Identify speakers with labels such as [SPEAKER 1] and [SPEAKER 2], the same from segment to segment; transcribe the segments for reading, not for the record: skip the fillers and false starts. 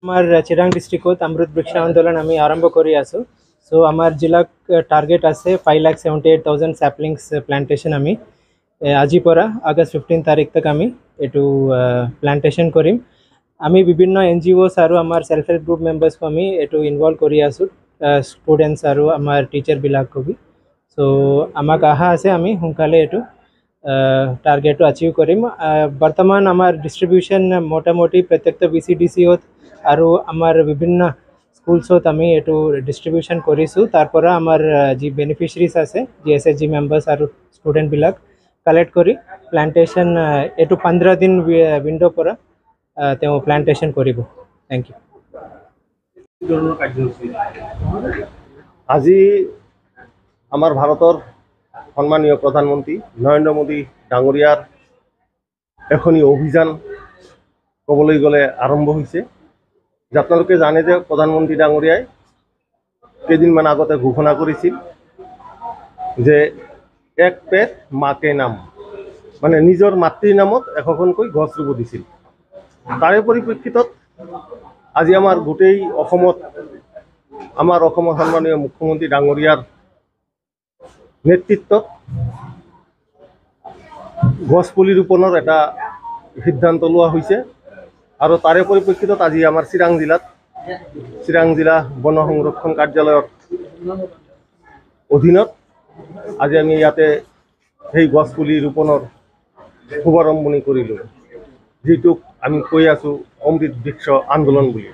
[SPEAKER 1] আমার চিরাং ডিস্ট্রিক্টত অমৃত বৃক্ষ আন্দোলন আমি আরম্ভ করি আছো। সো আমার জেলা টার্গেট আছে 5,78,000 স্যাপলিংস প্ল্যান্টেশন আমি আজি পরা আগস্ট 15 তারিখ তক আমি এটু প্ল্যান্টেশন করিম। আমি বিভিন্ন এনজিওস আর আমার সেলফ হেল্প গ্রুপ মেম্বার্সকো আমি এটু ইনভলভ করি আছো, স্টুডেন্টস আর আমার টিচার বিলাককো বি। সো আমাক আশা আছে আমি সোনকালে এটু টার্গেট অ্যাচিভ করিম। বর্তমান আমার ডিস্ট্রিবিউশন মোটামুটি প্রত্যেকটা বিসিডিসিত আর আমার বিভিন্ন স্কুলসত আমি এটু ডিস্ট্রিবিউশন করিছো। তারপরে আমার যে বেনিফিশিয়ারিজ আছে যে এসএসজি মেম্বার্স আর স্টুডেন্ট বিলাক কালেক্ট করি প্ল্যান্টেশন এটু 15 দিন উইন্ডো পরা তেও প্ল্যান্টেশন করিব। Thank you.
[SPEAKER 2] আজি আমার ভারতের সম্মানীয় প্রধানমন্ত্রী নরেন্দ্র মোদী ডাঙরিয়ার এখনি অভিযান কবলৈ গলে আরম্ভ হয়েছে। আপনাদের জানে যে প্রধানমন্ত্রী ডাঙরিয়ায় কেইদিনমান আগতে ঘোষণা করেছিল যে এক পেট মাকে নাম, মানে নিজের মাতৃৰ নামত এশখনকৈ গছ ৰুব দিছিল। তাৰে পৰিপ্ৰেক্ষিতত আজি আমাৰ গোটেই অসমত আমাৰ অসমৰ সন্মানীয় মুখ্যমন্ত্ৰী ডাঙৰীয়াৰ নেতৃত্বত গছ পুলি ৰোপণৰ এটা সিদ্ধান্ত লোৱা হৈছে। আৰু তাৰে পৰিপ্ৰেক্ষিতত আজি আমাৰ চিৰাং জিলা বন সংৰক্ষণ কাৰ্যালয়ৰ অধীনত আজি আমি ইয়াতে সেই গছ পুলি ৰোপণৰ শুভাৰম্ভণি কৰিলোঁ, যিটোক আমি কৈ আছো অমৃত বৃক্ষ আন্দোলন বুলি।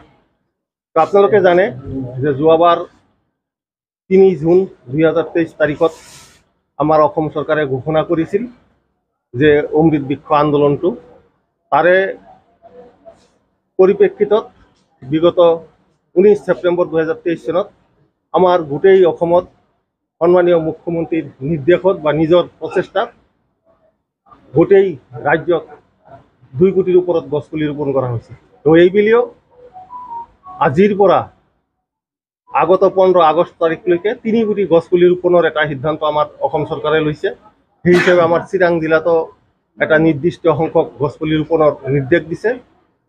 [SPEAKER 2] তো আপোনালোকে জানে যে যোৱাবাৰ 3 জুন 2023 তাৰিখত আমাৰ অসম চৰকাৰে ঘোষণা কৰিছিল যে অমৃত বৃক্ষ আন্দোলনটো। তাৰে পৰিপ্ৰেক্ষিতত বিগত 19 ছেপ্টেম্বৰ 2023 চনত আমাৰ গোটেই অসমত সন্মানীয় মুখ্যমন্ত্ৰীৰ নিৰ্দেশত বা নিজৰ প্ৰচেষ্টাত গোটেই ৰাজ্যত 2 কোটিৰ ওপৰত গছ পুলি ৰোপণ কৰা হৈছে। তো এই বুলিও আজিৰ পৰা আগত 15 আগষ্ট তাৰিখলৈকে 3 কোটি গছ পুলি ৰোপণৰ এটা সিদ্ধান্ত আমাৰ অসম চৰকাৰে লৈছে। সেই হিচাপে আমাৰ চিৰাং জিলাতো এটা নিৰ্দিষ্ট সংখ্যক গছ পুলি ৰোপণৰ নিৰ্দেশ দিছে।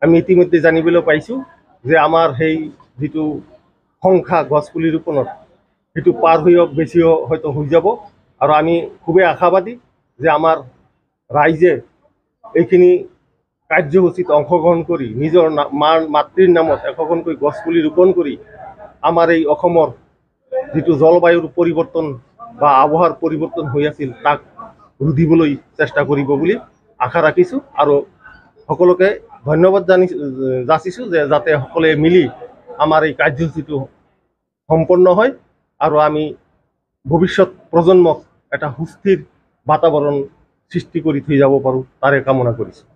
[SPEAKER 2] আমি ইতিমধ্যে জানিবলৈ পাইছোঁ যে আমাৰ সেই যিটো সংখ্যা গছ পুলি ৰোপণৰ সেইটো পাৰ বেছিও হয়তো হৈ যাব। আৰু আমি খুবেই আশাবাদী যে আমাৰ ৰাইজে এইখিনি কাৰ্যসূচীত অংশগ্ৰহণ কৰি নিজৰ মাতৃৰ নামত এশখনকৈ গছ পুলি ৰোপণ কৰি আমাৰ এই অসমৰ যিটো জলবায়ুৰ পৰিৱৰ্তন বা আবহাৱাৰ পৰিৱৰ্তন হৈ আছিল তাক ৰুধিবলৈ চেষ্টা কৰিব বুলি আশা ৰাখিছোঁ। আৰু সকলোকে ধন্যবাদ যাচিছোঁ যে যাতে সকলোৱে মিলি আমাৰ এই কাৰ্যসূচীটো সম্পন্ন হয় আৰু আমি ভৱিষ্যত প্ৰজন্মক এটা সুস্থিৰ বাতাবৰণ সৃষ্টি কৰি থৈ যাব পাৰোঁ তাৰে কামনা কৰিছোঁ।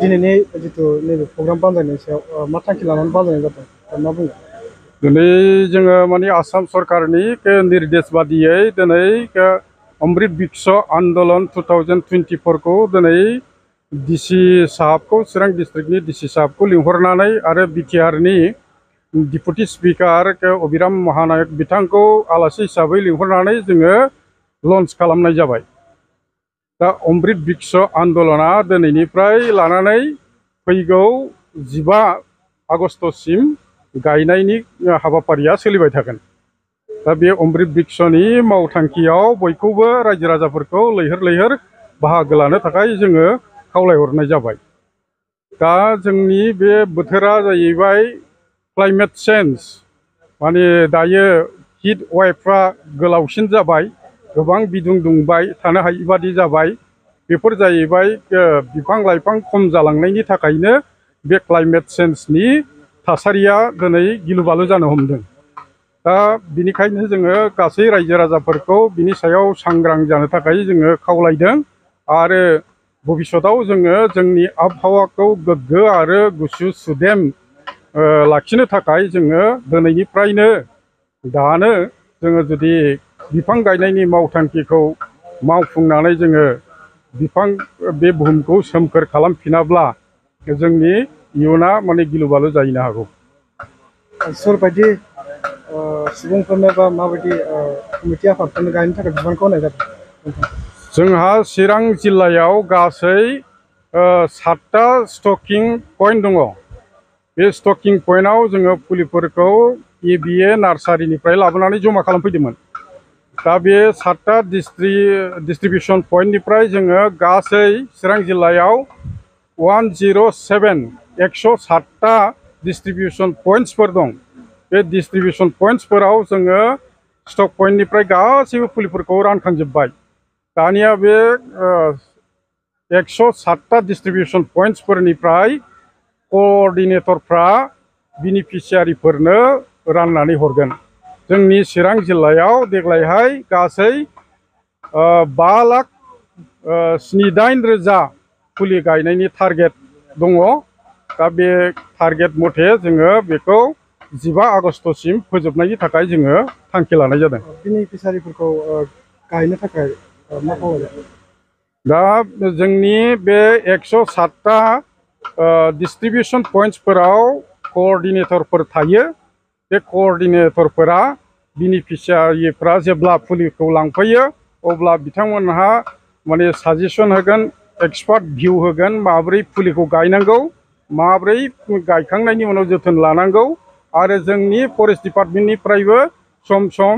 [SPEAKER 3] दिनैनि जितु नैबे प्रग्राम बानजायनायनि सायाव मा थांखि लानानै बानजायनाय जादों मा बुङो?
[SPEAKER 4] दिनै जोङो माने आसाम सरकारनि निर्देश बादियै दिनै अमृत बृक्ष आन्दोलन 2024 को दिनै डिसि साहबखौ चिरां डिस्ट्रिक्टनि डिसि साहबखौ लिंहरनानै आरो बिटिआरनि डिपुटि स्पिकार अबिराम महानायक बिथांखौ आलासि हिसाबै लिंहरनानै जोङो लन्च खालामनाय जाबाय। दा अमृत बृक्ष आन्दोलना दिनैनिफ्राय लानानै फैगौ 15 आगस्तसिम गायनायनि हाबाफारिया सोलिबाय थागोन। दा बे अमृत बृक्षनि मावथांखियाव बयखौबो रायजो राजाफोरखौ लैहोर बाहागो लानो थाखाय जोङो खावलायहरनाय जाबाय। दा जोंनि बे बोथोरा जाहैबाय क्लाइमेट चेन्ज, माने दायो हिट वेभफ्रा गोलावसिन जाबाय, गोबां बिदुं दुंबाय, थानो हायि बादि जाबाय। बेफोर जाहैबाय बिफां लाइफां खम जालांनायनि थाखायनो बे क्लाइमेट चेन्जनि थासारिया दिनै गिलु बालु जानो हमदों। दा बिनिखायनो जोङो गासै रायजो राजाफोरखौ बिनि सायाव सांग्रां जानो थाखाय जोङो खावलायदों आरो भबिष्यताव जोङो जोंनि आबहावाखौ गोग्गो आरो गुसु सुदेम लाखिनो थाखाय जोङो दिनैनिफ्रायनो दानो जोङो जुदि बिफां गायनायनि मावथांखिखौ मावफुंनानै जोङो बिफां बे बुहुमखौ सोमखोर खालामफिनाब्ला जोंनि इयुना माने गिलु बालु जाहैनो हागौ।
[SPEAKER 3] सोरबायदि सुबुंफोरनो बा माबायदि कमिटि आफादफोरनो गायनो थाखाय बिबानखौ होनाय जादों?
[SPEAKER 4] जोंहा चिरां जिल्लायाव गासै 7टा स्टकिं पइन्ट दङ। बे स्टकिं पॉइन्टआव जोङो फुलिफोरखौ ABA नार्सारिनिफ्राय लाबोनानै जमा खालामफैदोंमोन। दा बे 7टा डिस्ट्रिबिउशन पॉइन्टनिफ्राय जोङो गासै चिरां जिल्लायाव 107टा डिस्ट्रिबिउशन पॉइन्ट्सफोर दं। बे डिस्ट्रिबिउशन पॉइन्ट्सफोराव जोङो स्टक पॉइन्टनिफ्राय गासैबो फुलिफोरखौ रानखांजोब्बाय। दानिया बे 107टा डिस्ट्रिबिउशन पॉइन्ट्सफोरनिफ्राय कोअर्डिनेटरफ्रा बेनिफिशियारिफोरनो राननानै हरगोन। जोंनि चिरां जिल्लायाव देग्लायहाय गासै 5,78,000 फुलि गायनायनि टारगेट दङ। दा बे टारगेट मथे जोङो बेखौ 15 आगस्तसिम फोजोबनायनि थाखाय जोङो थांखि लानाय जादों।
[SPEAKER 3] बेनिफिसियारिफोरखौ गायनो थाखाय मा खालामो?
[SPEAKER 4] दा जोंनि बे 107टा डिस्ट्रिबिउशन पॉइन्ट्सफोराव कोअर्डिनेटरफोर थायो। बे कोअर्डिनेटरफोरा बेनिफिशियारिफ्रा जेब्ला फुलिखौ लांफैयो अब्ला बिथांमोनहा माने साजेसन होगोन, एक्सपार्ट भिउ होगोन, माबोरै फुलिखौ गायनांगौ, माबोरै गायखांनायनि उनाव जोथोन लानांगौ। आरो जोंनि फरेस्ट डिपार्टमेन्टनिफ्रायबो सम सम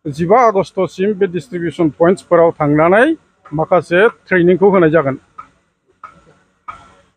[SPEAKER 4] 15 आगस्तसिम बे डिस्ट्रिबिउशन पॉइन्ट्सफोराव थांनानै माखासे ट्रेनिंखौ होनाय जागोन।